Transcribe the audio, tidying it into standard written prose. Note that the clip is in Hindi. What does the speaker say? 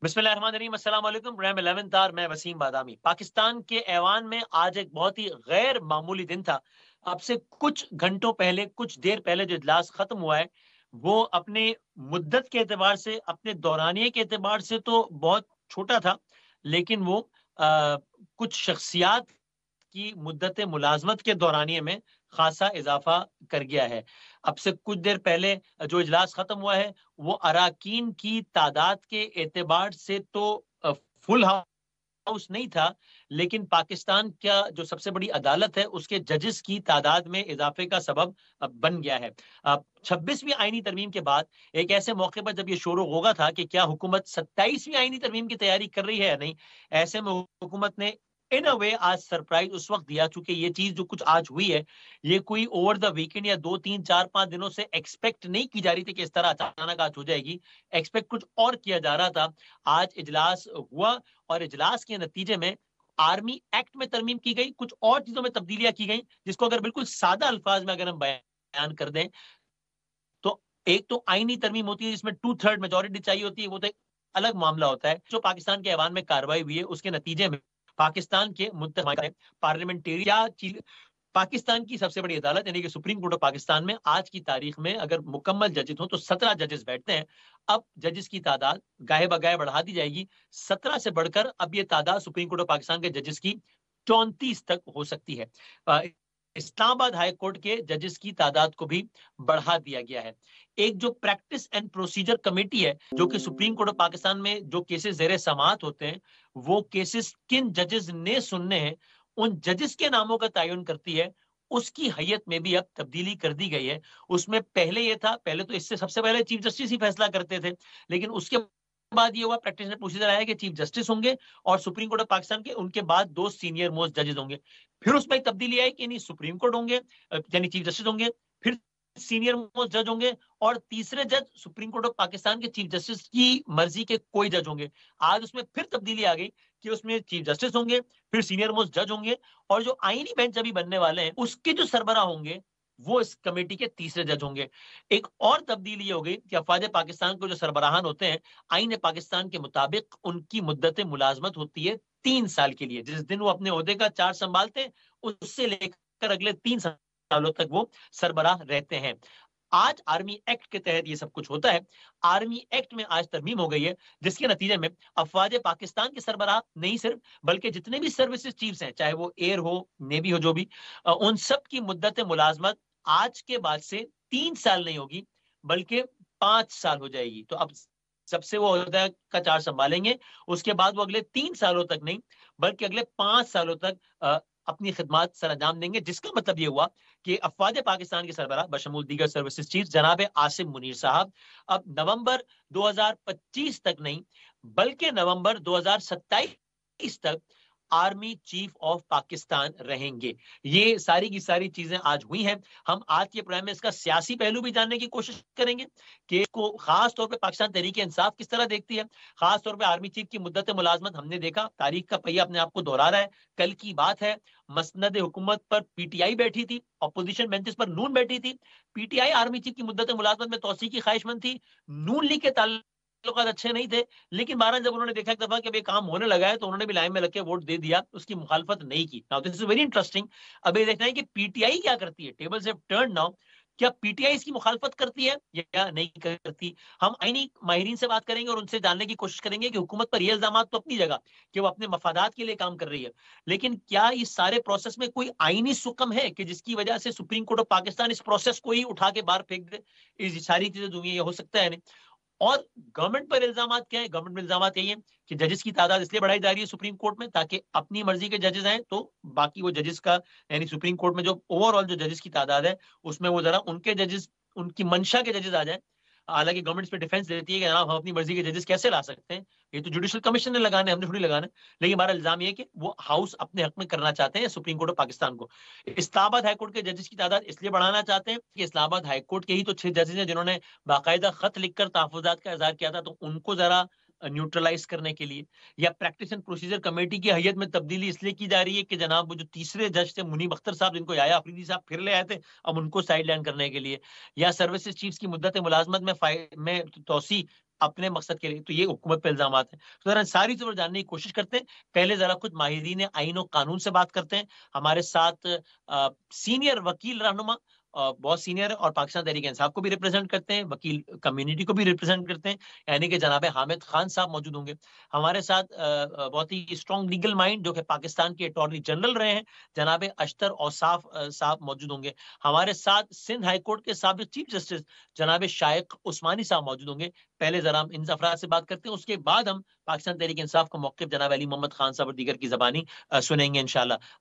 बिस्मिल्लाहिर्रहमानिर्रहीम, अस्सलाम वालेकुम। रैम 11 तार, मैं वसीम बादामी। पाकिस्तान के ऐवान में आज एक बहुत ही गैर मामूली दिन था। अब से कुछ घंटों पहले, कुछ देर पहले जो इजलास खत्म हुआ है, वो अपने मुद्दत के एतबार से, अपने दौरानिये के एतबार से तो बहुत छोटा था, लेकिन वो कुछ शख्सियात की मुद्दत मुलाजमत के दौरानिये में खासा इजाफा कर गया है। अब से कुछ देर पहले जो इजलास खत्म हुआ है, वो अराकीन की तादाद के एतबार से तो फुल हाउस नहीं था, लेकिन पाकिस्तान का जो सबसे बड़ी अदालत है, उसके जजेस की तादाद में इजाफे का सबब बन गया है। 26वीं आईनी तरमीम के बाद एक ऐसे मौके पर जब ये शोर होगा था कि क्या हुकूमत 27वीं आईनी तरमीम की तैयारी कर रही है या नहीं, ऐसे में हुकूमत ने इन अ वे आज सरप्राइज उस वक्त दिया, चूंकि ये चीज जो कुछ आज हुई है, ये कोई ओवर द वीकेंड या 2 3 4 5 दिनों से एक्सपेक्ट नहीं की जा रही थी कि इस तरह अचानक आज हो जाएगी। एक्सपेक्ट कुछ और किया जा रहा था। आज इजलास हुआ और इजलास के नतीजे में आर्मी एक्ट में तरमीम की गई, कुछ और चीजों में तब्दीलियां की गई, जिसको अगर बिल्कुल सादा अल्फाज में अगर हम बयान कर दें तो एक तो आईनी तरमीम होती है जिसमें 2/3 मेजोरिटी चाहिए होती है, वो तो एक अलग मामला होता है। जो पाकिस्तान के ऐवान में कार्रवाई हुई है, उसके नतीजे में पाकिस्तान के पार्लियामेंटेरियन पाकिस्तान की सबसे बड़ी अदालत यानी कि सुप्रीम कोर्ट ऑफ पाकिस्तान में आज की तारीख में अगर मुकम्मल जजेस हो तो 17 जजेस बैठते हैं। अब जजेस की तादाद गाहे बगाहे बढ़ा दी जाएगी, 17 से बढ़कर अब ये तादाद सुप्रीम कोर्ट ऑफ पाकिस्तान के जजेस की 34 तक हो सकती है। इस्लामाबाद हाई कोर्ट के जजेस की तादाद को भी बढ़ा दिया गया है। एक जो प्रैक्टिस एंड प्रोसीजर कमेटी है, जो कि सुप्रीम कोर्ट ऑफ पाकिस्तान में जो केसेस ज़ेरे समाअत होते हैं, वो केसेस किन जजेस ने सुनने हैं, उन जजेस के नामों का तयन करती है। उसकी हैयत में भी अब तब्दीली कर दी गई है। उसमें पहले ये था, पहले तो इससे सबसे पहले चीफ जस्टिस ही फैसला करते थे, लेकिन उसके बाद ये हुआ, प्रैक्टिस एंड प्रोसीजर आया कि चीफ जस्टिस होंगे और सुप्रीम कोर्ट ऑफ पाकिस्तान के उनके बाद 2 सीनियर मोस्ट जजेस होंगे। फिर उसमें एक तब्दीली आई कि नहीं, सुप्रीम कोर्ट होंगे, यानी चीफ जस्टिस होंगे, फिर सीनियर मोस्ट जज होंगे और तीसरे जज सुप्रीम कोर्ट ऑफ पाकिस्तान के चीफ जस्टिस की मर्जी के कोई जज होंगे। आज उसमें फिर तब्दीली आ गई कि उसमें चीफ जस्टिस होंगे, फिर सीनियर मोस्ट जज होंगे और जो आईनी बेंच अभी बनने वाले हैं, उसके जो सरबराह होंगे वो इस कमेटी के तीसरे जज होंगे। एक और तब्दीली ये हो गई कि अफवाज पाकिस्तान को जो सरबराहान होते हैं, आईन पाकिस्तान के मुताबिक उनकी मुद्दत मुलाजमत होती है 3 साल के लिए। जिस दिन वो अपने ओहदे का चार्ज संभालते हैं, उससे लेकर अगले 3 सालों तक वो सरबराह रहते हैं। आज आर्मी एक्ट के तहत ये सब कुछ होता है। आर्मी एक्ट में आज तरमीम हो गई है, जिसके नतीजे में अफवाज पाकिस्तान के सरबराह नहीं सिर्फ, बल्कि जितने भी सर्विसेज चीफ्स हैं, चाहे वो एयर हो, नेवी हो, जो भी, उन सब की मुद्दत मुलाजमत आज के बाद से 3 साल नहीं होगी, बल्कि 5 साल हो जाएगी। तो अब सबसे वो ओहदा का चार्ज संभालेंगे, उसके बाद वो अगले 3 सालों तक नहीं, बल्कि अगले 5 सालों तक अपनी खिदमात सर अंजाम देंगे। जिसका मतलब ये हुआ कि अफवाज पाकिस्तान के सरबराह बशमूल दीगर सर्विसेज चीफ जनाब आसिम मुनीर साहब अब नवंबर 2025 तक नहीं, बल्कि नवंबर 2027 तक आर्मी चीफ ऑफ पाकिस्तान रहेंगे। ये सारी की सारी चीजें आज हुई हैं। हम आज के प्रोग्राम में इसका सियासी पहलू भी जानने की कोशिश करेंगे कि इसको खास तौर पे पाकिस्तान तहरीक इंसाफ किस तरह देखती है। खास तौर पे आर्मी चीफ की मुद्दत मुलाजमत हमने देखा, तारीख का पहिया अपने आप को दोहरा रहा है। कल की बात है, मसनद हुकूमत पर पीटीआई बैठी थी, अपोजिशन बेंचेस पर नून बैठी थी। पीटीआई आर्मी चीफ की मुद्दत मुलाजमत में तौसीक की ख्वाहिशमंद थी, नून लीग के ताल्लुकात अच्छे नहीं थे, लेकिन बहरहाल जब उन्होंने देखा एक दफा कि काम होने लगा है, तो उन्होंने भी लाइन में लग के वोट दे दिया, उसकी मुखालफत नहीं की। Now this is very interesting. अब ये देखना है कि पीटीआई क्या करती है। Tables have turned now. क्या पीटीआई इसकी मुखालफत करती है या नहीं करती? हम आईनी माहिरीन से बात करेंगे और उनसे जानने की कोशिश करेंगे कि हुकूमत पर ये इल्जाम तो अपनी जगह कि वो अपने मफादात के लिए काम कर रही है, लेकिन क्या इस सारे प्रोसेस में कोई आईनी सुकम है कि जिसकी वजह से सुप्रीम कोर्ट ऑफ पाकिस्तान इस प्रोसेस को ही उठा के बाहर फेंक दे? इस सारी चीजें जो हुई है, हो सकता है नहीं। और गवर्नमेंट पर इल्जाम क्या है? गवर्नमेंट में इल्जाम यही है कि जजेस की तादाद इसलिए बढ़ाई जा रही है सुप्रीम कोर्ट में ताकि अपनी मर्जी के जजेस आए, तो बाकी वो जजेस का, यानी सुप्रीम कोर्ट में जो ओवरऑल जो जजेस की तादाद है, उसमें वो जरा उनके जजेस, उनकी मंशा के जजेस आ जाए। हालांकि गवर्नमेंट पे डिफेंस देती है कि जनाब हम अपनी मर्जी के जजेस कैसे ला सकते हैं, ये तो जुडिशियल कमीशन ने लगाने, हमने थोड़ी लगाने। लेकिन हमारा इल्जाम ये है कि वो हाउस अपने हक में करना चाहते हैं सुप्रीम कोर्ट ऑफ पाकिस्तान को। इस्लामाबाद हाईकोर्ट के जजेस की तादाद इसलिए बढ़ाना चाहते हैं कि इस्लामाबाद हाईकोर्ट के ही तो 6 जजेस हैं जिन्होंने बाकायदा खत लिखकर तहफुजात का इजहार किया था, तो उनको जरा न्यूट्रलाइज करने के लिए। या प्रैक्टिस एंड प्रोसीजर कमेटी की हैयत में तब्दीली इसलिए की जा रही है कि जनाब वो जो तीसरे जज थे मुनीब अख्तर साहब, जिनको याया अफरीदी साहब फिर ले आए थे, अब उनको साइड लाइन करने के लिए। या सर्विसेज चीफ्स की मुद्दत मुलाजमत में तोसी अपने मकसद के लिए, तो ये हुकूमत पे इल्जाम हैं। तो जरा सारी चीज़ें जानने की कोशिश करते हैं। पहले जरा खुद माहिरीन आईन और कानून से बात करते हैं। हमारे साथ सीनियर वकील रहनुमा बहुत सीनियर है और पाकिस्तान तहरीक-ए-इंसाफ को भी रिप्रेजेंट करते हैं, वकील कम्युनिटी को भी रिप्रेजेंट करते हैं, यानी कि जनाब हामिद खान साहब मौजूद होंगे। हमारे साथ बहुत ही स्ट्रॉन्ग लीगल माइंड जो कि पाकिस्तान के अटॉर्नी जनरल रहे हैं, जनाब अख्तर औसाफ साहब मौजूद होंगे। हमारे साथ सिंध हाई कोर्ट के साबिक चीफ जस्टिस जनाब शाइक उस्मानी साहब मौजूद होंगे। पहले जरा हम इन अफराद से बात करते हैं, उसके बाद हम पाकिस्तान तहरीक इंसाफ का मौक़िफ़ जनाब अली मोहम्मद खान साहब और दीगर की ज़बानी सुनेंगे इंशाअल्लाह।